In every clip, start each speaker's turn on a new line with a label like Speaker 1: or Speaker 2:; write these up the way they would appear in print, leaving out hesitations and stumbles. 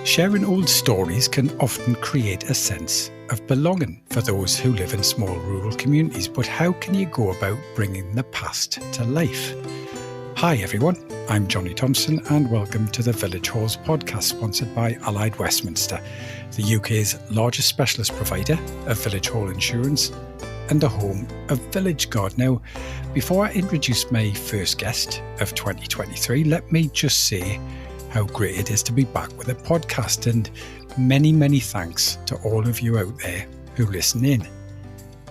Speaker 1: Sharing old stories can often create a sense of belonging for those who live in small rural communities, but how can you go about bringing the past to life? Hi everyone, I'm Johnny Thompson and welcome to the Village Halls podcast sponsored by Allied Westminster, the UK's largest specialist provider of village hall insurance and the home of Village Guard. Now, before I introduce my first guest of 2023, let me just say how great it is to be back with a podcast, and many thanks to all of you out there who listen in.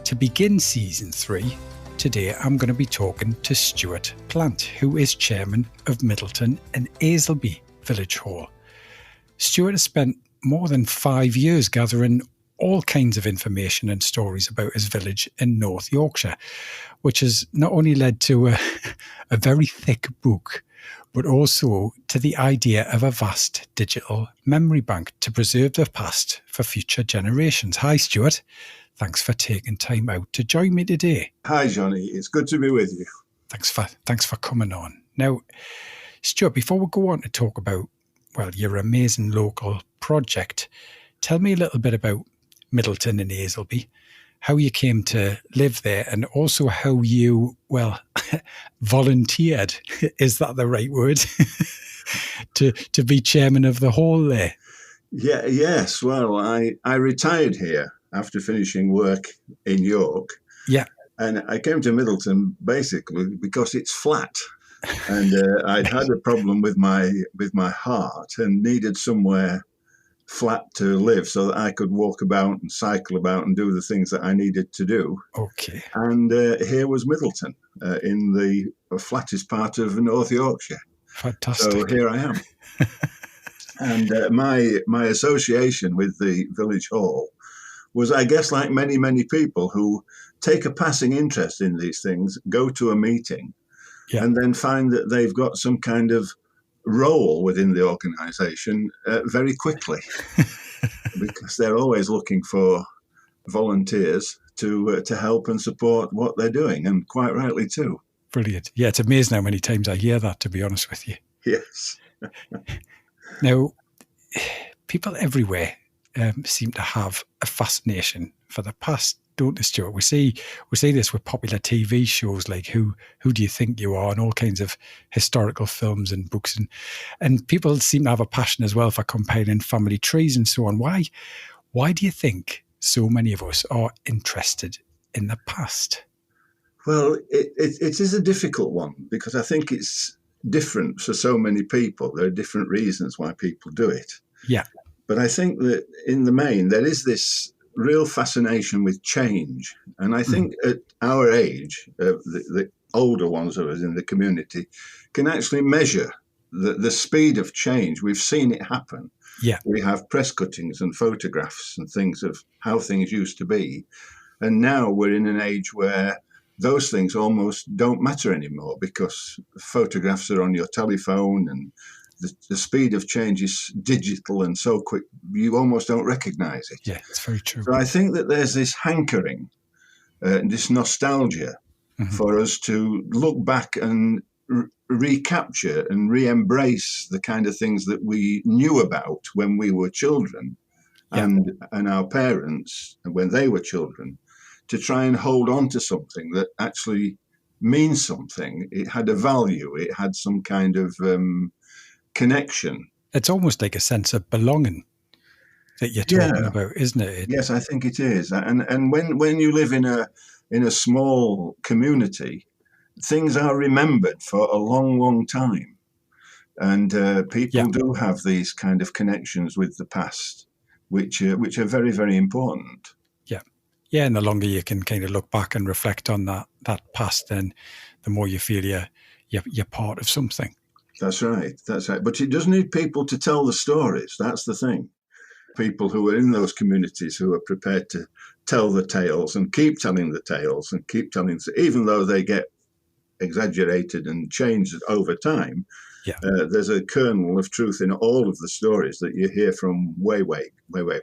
Speaker 1: To begin season 3, today I'm going to be talking to Stuart Plant, who is chairman of Middleton Aislaby Village Hall. Stuart has spent more than 5 years gathering all kinds of information and stories about his village in North Yorkshire, which has not only led to a very thick book, but also to the idea of a vast digital memory bank to preserve the past for future generations. Hi, Stuart. Thanks for taking time out to join me today.
Speaker 2: Hi, Johnny. It's good to be with you.
Speaker 1: Thanks for coming on. Now, Stuart, before we go on to talk about, your amazing local project, tell me a little bit about Middleton and Aislaby, how you came to live there, and also how you, volunteered, is that the right word, to be chairman of the hall there?
Speaker 2: Yes. Well, I retired here after finishing work in York.
Speaker 1: Yeah.
Speaker 2: And I came to Middleton basically because it's flat. And I'd had a problem with my heart and needed somewhere flat to live so that I could walk about and cycle about and do the things that I needed to do.
Speaker 1: Okay.
Speaker 2: And here was Middleton in the flattest part of North Yorkshire.
Speaker 1: Fantastic.
Speaker 2: So here I am. And my association with the Village Hall was, I guess, like many people who take a passing interest in these things, go to a meeting, and then find that they've got some kind of role within the organisation very quickly, because they're always looking for volunteers to help and support what they're doing, and quite rightly too.
Speaker 1: Brilliant. Yeah, it's amazing how many times I hear that, to be honest with you.
Speaker 2: Yes.
Speaker 1: Now, people everywhere seem to have a fascination for the past, don't they, Stuart? We see this with popular TV shows like Who Do You Think You Are, and all kinds of historical films and books, and people seem to have a passion as well for compiling family trees and so on. Why do you think so many of us are interested in the past?
Speaker 2: Well, it is a difficult one, because I think it's different for so many people. There are different reasons why people do it.
Speaker 1: Yeah.
Speaker 2: But I think that in the main, there is this real fascination with change. And I think at our age, the older ones of us in the community can actually measure the speed of change. We've seen it happen.
Speaker 1: Yeah.
Speaker 2: We have press cuttings and photographs and things of how things used to be. And now we're in an age where those things almost don't matter anymore, because photographs are on your telephone and the speed of change is digital and so quick, you almost don't recognize it.
Speaker 1: Yeah, it's very true.
Speaker 2: So I think that there's this hankering, this nostalgia for us to look back and recapture and re-embrace the kind of things that we knew about when we were children, and our parents when they were children, to try and hold on to something that actually means something. It had a value. It had some kind of connection.
Speaker 1: It's almost like a sense of belonging that you're talking about, isn't it?
Speaker 2: Yes, I think it is. And when you live in a small community, things are remembered for a long time, and people do have these kind of connections with the past, which are very important.
Speaker 1: Yeah, and the longer you can kind of look back and reflect on that past, then the more you feel you're part of something.
Speaker 2: That's right. But it does need people to tell the stories. That's the thing. People who are in those communities who are prepared to tell the tales and keep telling the tales and keep telling, even though they get exaggerated and changed over time.
Speaker 1: Yeah.
Speaker 2: There's a kernel of truth in all of the stories that you hear from way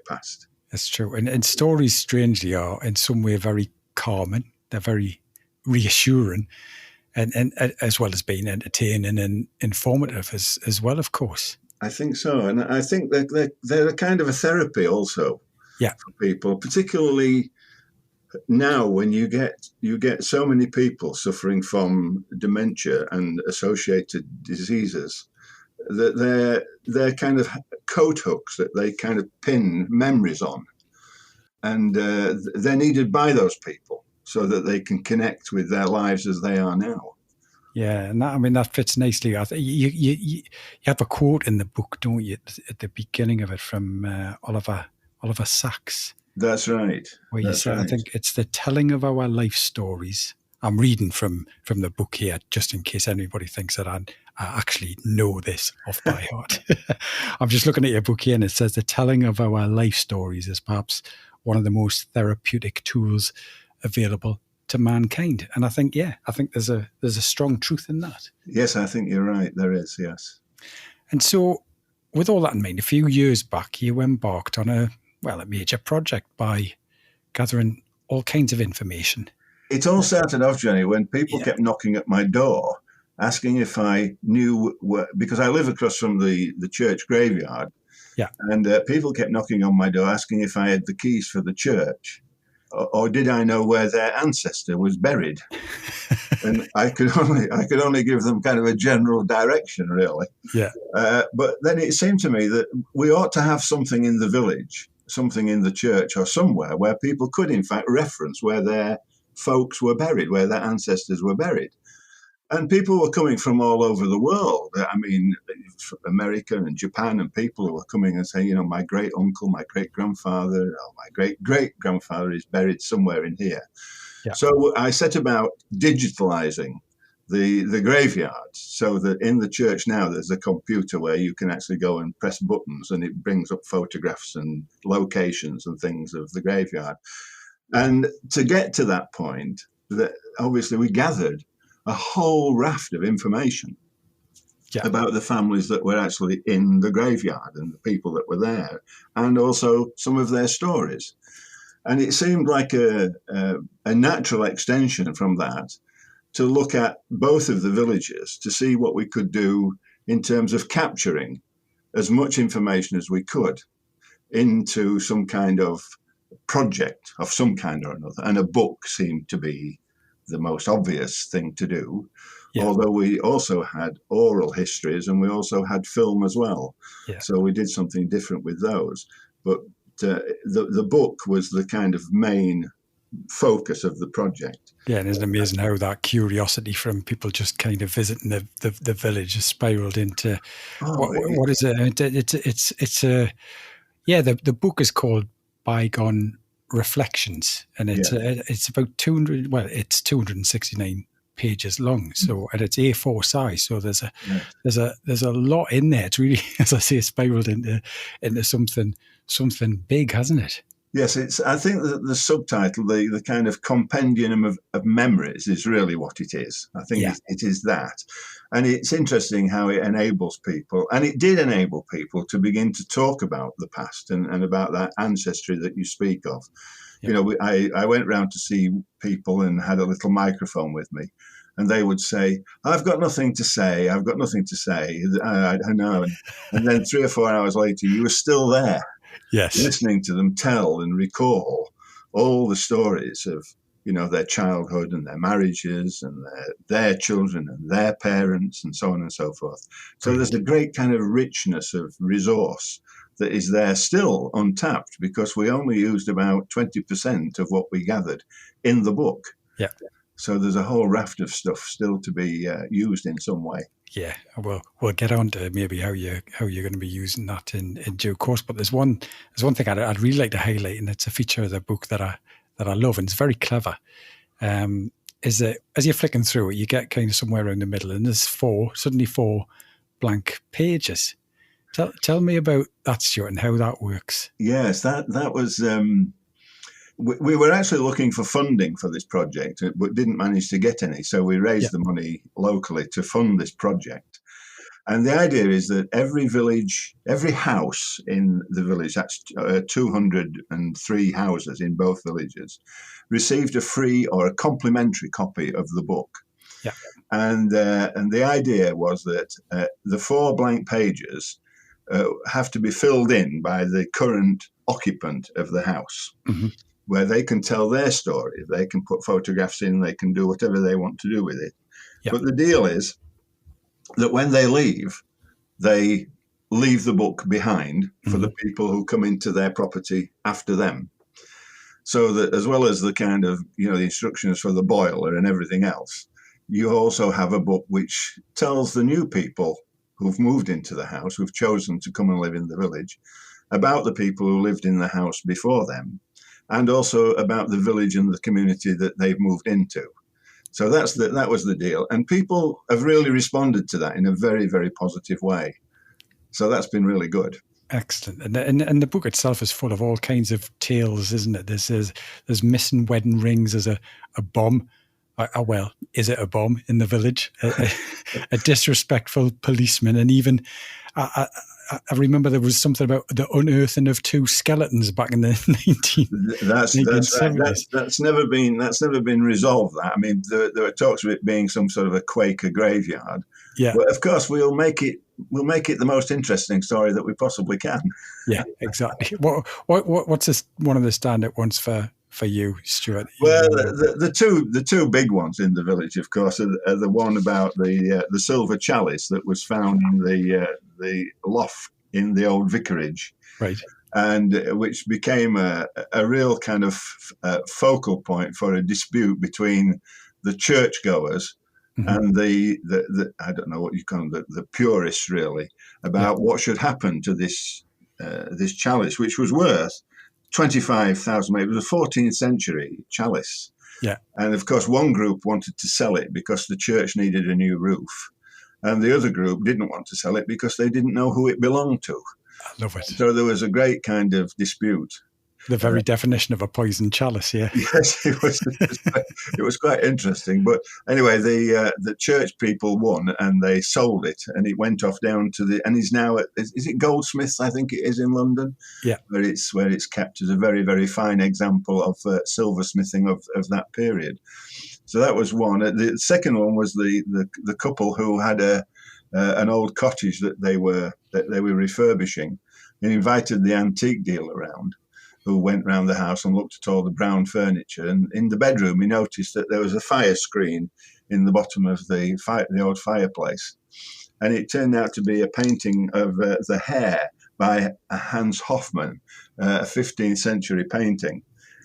Speaker 2: past.
Speaker 1: That's true. And stories, strangely, are in some way very calming. They're very reassuring. And as well as being entertaining and informative as well, of course.
Speaker 2: I think so, and I think that they're a kind of a therapy also
Speaker 1: Yeah.
Speaker 2: for people, particularly now when you get so many people suffering from dementia and associated diseases, that they're kind of coat hooks that they kind of pin memories on, and they're needed by those people so that they can connect with their lives as they are now.
Speaker 1: Yeah, and that fits nicely. I think you have a quote in the book, don't you, at the beginning of it from Oliver Sacks,
Speaker 2: That's right.
Speaker 1: where you
Speaker 2: That's
Speaker 1: say, I
Speaker 2: right.
Speaker 1: think it's the telling of our life stories. I'm reading from the book here, just in case anybody thinks that I actually know this off by heart. I'm just looking at your book here, and it says the telling of our life stories is perhaps one of the most therapeutic tools available to mankind. And I think there's a strong truth in that.
Speaker 2: Yes, I think you're right. There is, yes.
Speaker 1: And so, with all that in mind, a few years back, you embarked on a major project by gathering all kinds of information.
Speaker 2: It all started off, Johnny, when people kept knocking at my door asking if I knew because I live across from the church graveyard.
Speaker 1: Yeah.
Speaker 2: And people kept knocking on my door asking if I had the keys for the church, or did I know where their ancestor was buried. And I could only give them kind of a general direction, really.
Speaker 1: Yeah.
Speaker 2: But then it seemed to me that we ought to have something in the village, something in the church or somewhere where people could, in fact, reference where their folks were buried, where their ancestors were buried. And people were coming from all over the world. I mean, America and Japan, and people who were coming and saying, my great uncle, my great grandfather, or my great great grandfather is buried somewhere in here. Yeah. So I set about digitalizing the graveyards, so that in the church now there's a computer where you can actually go and press buttons and it brings up photographs and locations and things of the graveyard. And to get to that point, that obviously we gathered a whole raft of information about the families that were actually in the graveyard and the people that were there, and also some of their stories. And it seemed like a natural extension from that to look at both of the villages to see what we could do in terms of capturing as much information as we could into some kind of project of some kind or another. And a book seemed to be the most obvious thing to do, although we also had oral histories and we also had film as well. So we did something different with those. But the book was the kind of main focus of the project.
Speaker 1: Yeah, and isn't it amazing how that curiosity from people just kind of visiting the village has spiraled into what is it? The book is called Bygone Reflections, and it's about 200. Well, it's 269 pages long. So, and it's A4 size. So there's a lot in there. It's really, as I say, spiraled into something big, hasn't it?
Speaker 2: Yes, I think that the subtitle, the kind of compendium of memories, is really what it is. I think it is that. And it's interesting how it enables people, and it did enable people to begin to talk about the past and about that ancestry that you speak of. I went round to see people and had a little microphone with me, and they would say, I've got nothing to say. I know. And then 3 or 4 hours later, you were still there.
Speaker 1: Yes.
Speaker 2: Listening to them tell and recall all the stories of, their childhood and their marriages and their children and their parents and so on and so forth. So there's a great kind of richness of resource that is there still untapped, because we only used about 20% of what we gathered in the book.
Speaker 1: Yeah.
Speaker 2: So there's a whole raft of stuff still to be used in some way.
Speaker 1: Yeah, well, we'll get on to maybe how you're going to be using that in due course. But there's one thing I'd really like to highlight, and it's a feature of the book that I love, and it's very clever. Is that as you're flicking through it, you get kind of somewhere around the middle, and there's suddenly four blank pages. Tell me about that, Stuart, and how that works.
Speaker 2: Yes, that was. We were actually looking for funding for this project, but didn't manage to get any. So we raised the money locally to fund this project. And the idea is that every house in the village, that's 203 houses in both villages, received a free or a complimentary copy of the book.
Speaker 1: Yeah.
Speaker 2: And the idea was that the 4 blank pages have to be filled in by the current occupant of the house, where they can tell their story. They can put photographs in, they can do whatever they want to do with it.
Speaker 1: Yeah.
Speaker 2: But the deal is that when they leave the book behind for the people who come into their property after them. So that as well as the kind of, the instructions for the boiler and everything else, you also have a book which tells the new people who've moved into the house, who've chosen to come and live in the village, about the people who lived in the house before them, and also about the village and the community that they've moved into. So that was the deal. And people have really responded to that in a very, very positive way. So that's been really good.
Speaker 1: Excellent. And the book itself is full of all kinds of tales, isn't it? There's missing wedding rings, there's a bomb. Well, is it a bomb in the village? A disrespectful policeman, and even I remember there was something about the unearthing of 2 skeletons back in the 1970s.
Speaker 2: That's never been resolved. That, I mean, there were talks of it being some sort of a Quaker graveyard. Yeah, but of course we'll make it the most interesting story that we possibly can.
Speaker 1: Yeah, exactly. What's one of the standout ones for you, Stuart?
Speaker 2: Well, the two big ones in the village, of course, are the one about the silver chalice that was found in the loft in the old vicarage,
Speaker 1: right? And
Speaker 2: which became a real kind of focal point for a dispute between the churchgoers and the I don't know what you call them, the purists, really, about what should happen to this chalice, which was worth 25,000. It was a 14th century chalice. Yeah. And of course, one group wanted to sell it because the church needed a new roof. And the other group didn't want to sell it because they didn't know who it belonged to.
Speaker 1: I love it.
Speaker 2: So there was a great kind of dispute.
Speaker 1: The very definition of a poison chalice, yeah.
Speaker 2: Yes, it was quite interesting. But anyway, the church people won and they sold it, and it went off down to and he's now is it Goldsmiths, I think it is, in London? Yeah. Where it's kept as a very, very fine example of silversmithing of that period. So that was one. The second one was the couple who had an old cottage that they were refurbishing, and invited the antique dealer around, who went round the house and looked at all the brown furniture. And in the bedroom, he noticed that there was a fire screen in the bottom of the old fireplace. And it turned out to be a painting of the Hare by Hans Hofmann, a 15th century painting,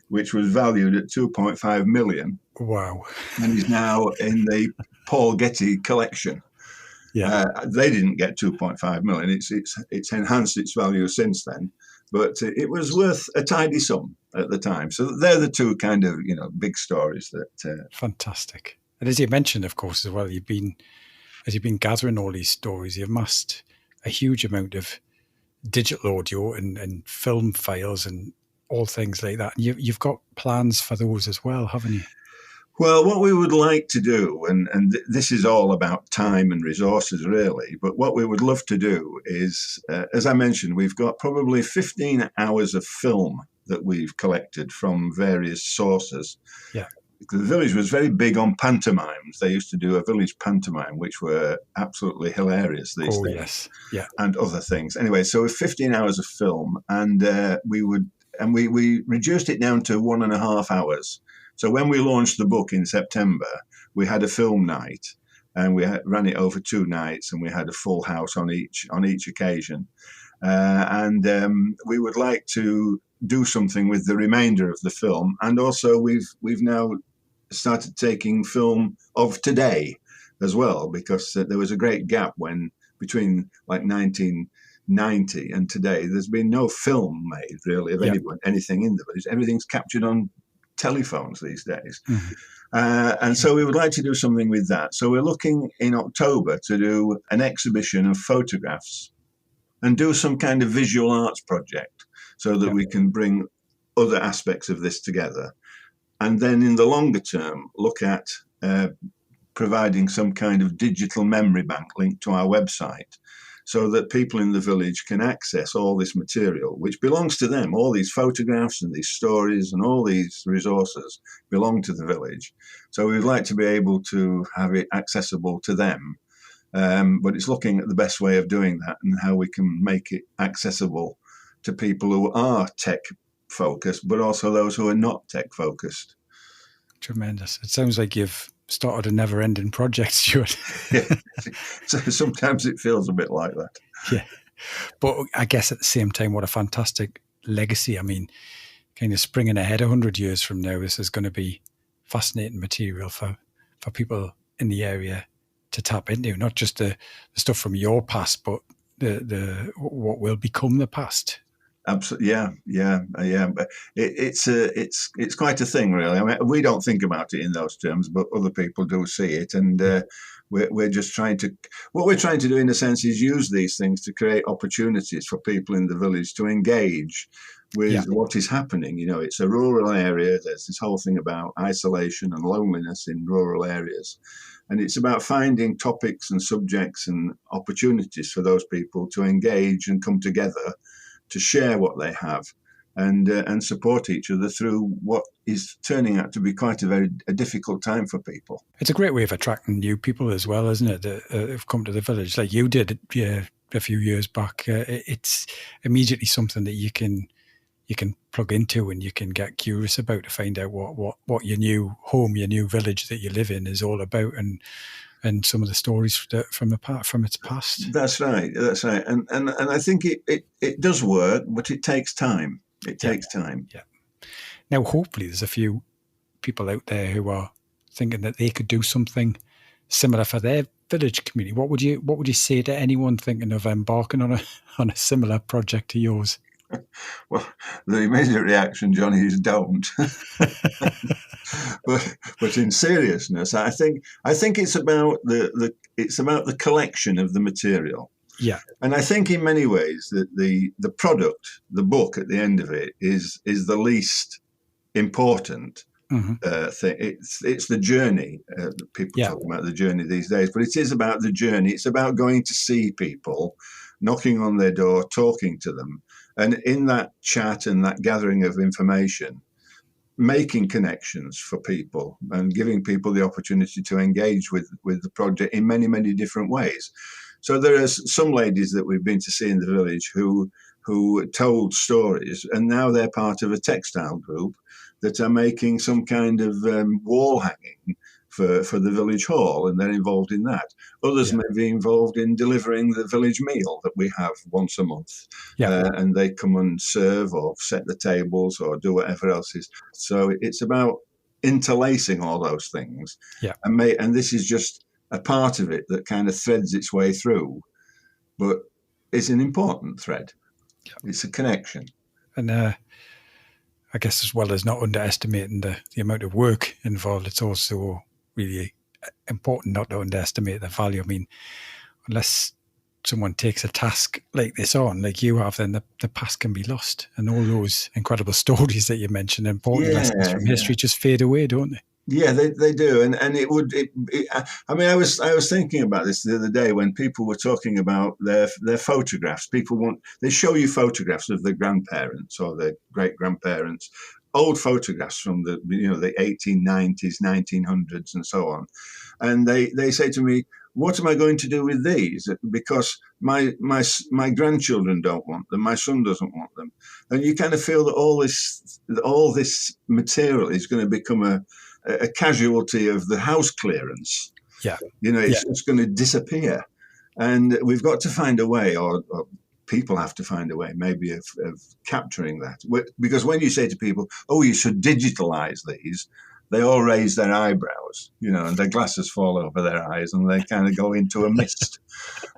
Speaker 2: which was valued at 2.5 million.
Speaker 1: Wow.
Speaker 2: And is now in the Paul Getty collection. Yeah. They didn't get 2.5 million. It's enhanced its value since then. But it was worth a tidy sum at the time. So they're the two kind of, big stories that.
Speaker 1: Fantastic. And as you mentioned, of course, as well, you've been gathering all these stories, you've amassed a huge amount of digital audio and film files and all things like that. And you've got plans for those as well, haven't you?
Speaker 2: Well, what we would like to do, and this is all about time and resources, really, but what we would love to do is, as I mentioned, we've got probably 15 hours of film that we've collected from various sources. Yeah. The village was very big on pantomimes. They used to do a village pantomime, which were absolutely hilarious these days. Yes. Yeah. And other things. Anyway, so 15 hours of film, and we reduced it down to 1.5 hours. So when we launched the book in September, we had a film night, and we ran it over 2 nights, and we had a full house on each occasion. And we would like to do something with the remainder of the film, and also we've now started taking film of today as well, because there was a great gap between like 1990 and today. There's been no film made really of anything in the village. Everything's captured on telephones these days. Mm-hmm. And so we would like to do something with that. So we're looking in October to do an exhibition of photographs and do some kind of visual arts project so that we can bring other aspects of this together. And then in the longer term, look at providing some kind of digital memory bank linked to our website, so that people in the village can access all this material, which belongs to them. All these photographs and these stories and all these resources belong to the village. So we'd like to be able to have it accessible to them But it's looking at the best way of doing that and how we can make it accessible to people who are tech focused, but also those who are not tech focused.
Speaker 1: Tremendous. It sounds like you've started a never-ending project, Stuart.
Speaker 2: Yeah. So sometimes it feels a bit like that.
Speaker 1: Yeah. But I guess at the same time, what a fantastic legacy. I mean, kind of springing ahead 100 years from now, this is going to be fascinating material for people in the area to tap into, not just the stuff from your past, but the what will become the past.
Speaker 2: Absolutely, yeah. But it's quite a thing, really. I mean, we don't think about it in those terms, but other people do see it, and we're just trying to. What we're trying to do, in a sense, is use these things to create opportunities for people in the village to engage with what is happening. You know, it's a rural area. There's this whole thing about isolation and loneliness in rural areas. And it's about finding topics and subjects and opportunities for those people to engage and come together to share what they have and support each other through what is turning out to be quite a difficult time for people.
Speaker 1: It's a great way of attracting new people as well, isn't it, that have come to the village, like you did a few years back. It's immediately something that you can plug into and you can get curious about to find out what your new home, your new village that you live in is all about, and some of the stories from its past.
Speaker 2: That's right. And I think it does work, but it takes time. It takes time.
Speaker 1: Yeah. Now, hopefully, there's a few people out there who are thinking that they could do something similar for their village community. What would you say to anyone thinking of embarking on a similar project to yours?
Speaker 2: Well, the immediate reaction, Johnny, is don't. but in seriousness, I think it's about the collection of the material.
Speaker 1: Yeah.
Speaker 2: And I think in many ways that the product, the book at the end of it, is the least important thing. It's the journey. People talk about the journey these days, but it is about the journey. It's about going to see people, knocking on their door, talking to them. And in that chat and that gathering of information, making connections for people and giving people the opportunity to engage with the project in many, many different ways. So there are some ladies that we've been to see in the village who told stories, and now they're part of a textile group that are making some kind of wall hanging for the village hall, and they're involved in that. Others may be involved in delivering the village meal that we have once a month, and they come and serve or set the tables or do whatever else is. So it's about interlacing all those things, and this is just a part of it that kind of threads its way through, but it's an important thread. It's a connection.
Speaker 1: And I guess, as well as not underestimating the amount of work involved, it's also really important not to underestimate the value. I mean, unless someone takes a task like this on, like you have, then the past can be lost. And all those incredible stories that you mentioned, important lessons from history, just fade away, don't they?
Speaker 2: Yeah, they do, and it would. I mean, I was thinking about this the other day when people were talking about their photographs. They show you photographs of their grandparents or their great grandparents, old photographs from the 1890s, 1900s, and so on, and they say to me, "What am I going to do with these? Because my grandchildren don't want them, my son doesn't want them," and you kind of feel that all this material is going to become a casualty of the house clearance.
Speaker 1: Yeah.
Speaker 2: It's just going to disappear. And we've got to find a way, or people have to find a way, maybe, of capturing that. Because when you say to people, "Oh, you should digitalize these," they all raise their eyebrows, and their glasses fall over their eyes and they kind of go into a mist.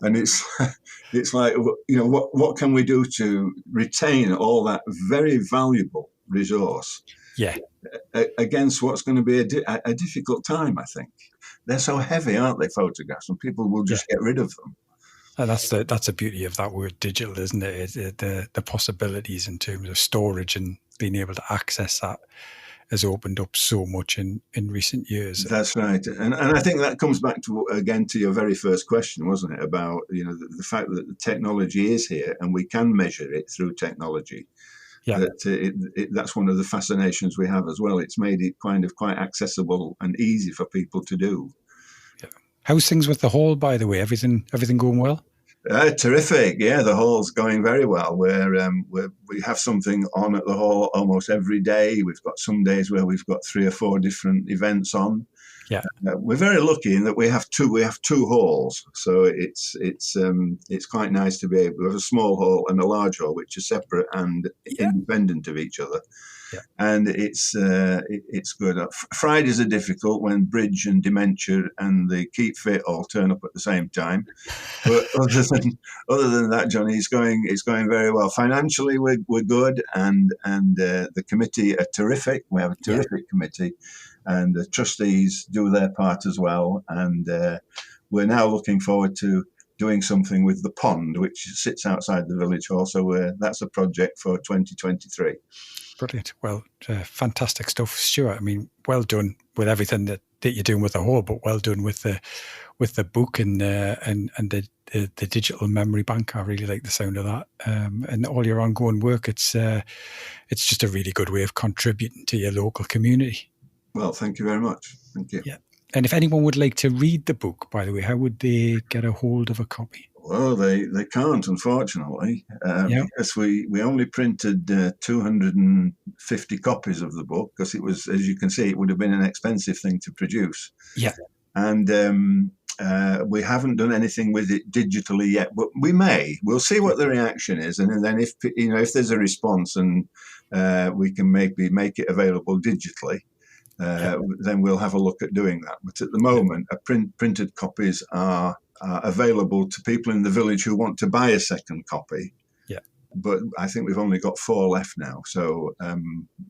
Speaker 2: And it's like, what can we do to retain all that very valuable resource?
Speaker 1: Yeah.
Speaker 2: Against what's going to be a difficult time, I think. They're so heavy, aren't they, photographs, and people will just get rid of them.
Speaker 1: And that's the beauty of that word digital, isn't it? The possibilities in terms of storage and being able to access that has opened up so much in recent years.
Speaker 2: That's right. And I think that comes back to your very first question, wasn't it? About, the fact that the technology is here and we can measure it through technology.
Speaker 1: Yeah.
Speaker 2: That's one of the fascinations we have as well. It's made it kind of quite accessible and easy for people to do.
Speaker 1: Yeah. How's things with the hall, by the way? Everything going well?
Speaker 2: Terrific. Yeah, the hall's going very well. We have something on at the hall almost every day. We've got some days where we've got 3 or 4 different events on.
Speaker 1: Yeah,
Speaker 2: we're very lucky in that we have two halls, so it's quite nice to be able. We have a small hall and a large hall, which are separate and independent of each other.
Speaker 1: Yeah.
Speaker 2: And it's good. Fridays are difficult when Bridge and Dementia and the Keep Fit all turn up at the same time. But other than that, Johnny, it's going very well. Financially, we're good, and the committee are terrific. We have a terrific committee, and the trustees do their part as well. And we're now looking forward to doing something with the pond, which sits outside the village hall. So that's a project for 2023.
Speaker 1: Brilliant. Well, fantastic stuff, Stuart. I mean, well done with everything that you're doing with the hall, but well done with the book and the digital memory bank. I really like the sound of that, and all your ongoing work. It's just a really good way of contributing to your local community.
Speaker 2: Well, thank you very much. Thank you.
Speaker 1: Yeah. And if anyone would like to read the book, by the way, how would they get a hold of a copy?
Speaker 2: Well, they can't, unfortunately, because we only printed 250 copies of the book, because it was, as you can see, it would have been an expensive thing to produce.
Speaker 1: Yeah.
Speaker 2: And we haven't done anything with it digitally yet, but we may. We'll see what the reaction is, and then if there's a response and we can maybe make it available digitally, then we'll have a look at doing that. But at the moment, printed copies are available to people in the village who want to buy a second copy.
Speaker 1: Yeah.
Speaker 2: But I think we've only got 4 left now, so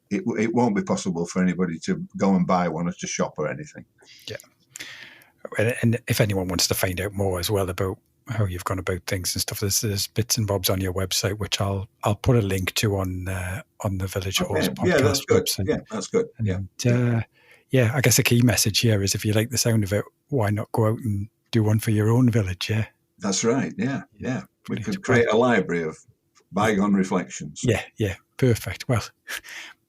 Speaker 2: it won't be possible for anybody to go and buy one or to shop or anything.
Speaker 1: Yeah. And if anyone wants to find out more as well about how you've gone about things and stuff, there's bits and bobs on your website, which I'll put a link to on the Village Hall's podcast website.
Speaker 2: Yeah, that's good.
Speaker 1: And, I guess a key message here is if you like the sound of it, why not go out and do one for your own village? Yeah,
Speaker 2: that's right. Yeah. We could create a library of bygone reflections.
Speaker 1: Yeah, perfect. Well,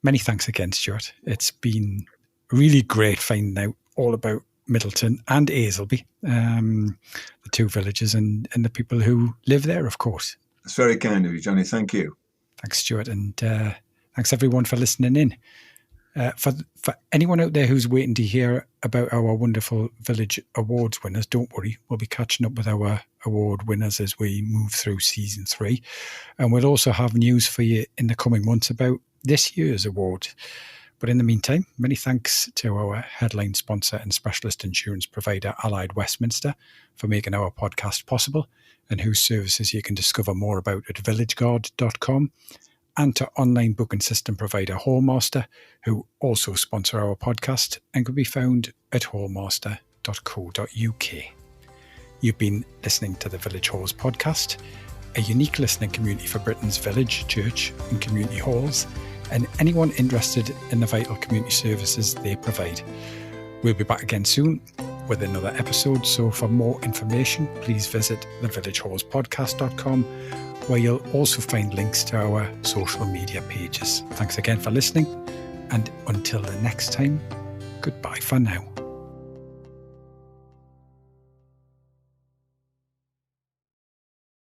Speaker 1: many thanks again, Stuart. It's been really great finding out all about Middleton and Aislaby, the 2 villages and the people who live there, of course.
Speaker 2: That's very kind of you, Johnny. Thank you.
Speaker 1: Thanks, Stuart, and thanks everyone for listening in. For anyone out there who's waiting to hear about our wonderful Village Awards winners, don't worry. We'll be catching up with our award winners as we move through season 3. And we'll also have news for you in the coming months about this year's award. But in the meantime, many thanks to our headline sponsor and specialist insurance provider, Allied Westminster, for making our podcast possible, and whose services you can discover more about at villageguard.com. And to online booking system provider Hallmaster, who also sponsor our podcast and can be found at hallmaster.co.uk. You've been listening to the Village Halls podcast, a unique listening community for Britain's village, church and community halls, and anyone interested in the vital community services they provide. We'll be back again soon with another episode, so for more information, please visit thevillagehallspodcast.com, where you'll also find links to our social media pages. Thanks again for listening, and until the next time, goodbye for now.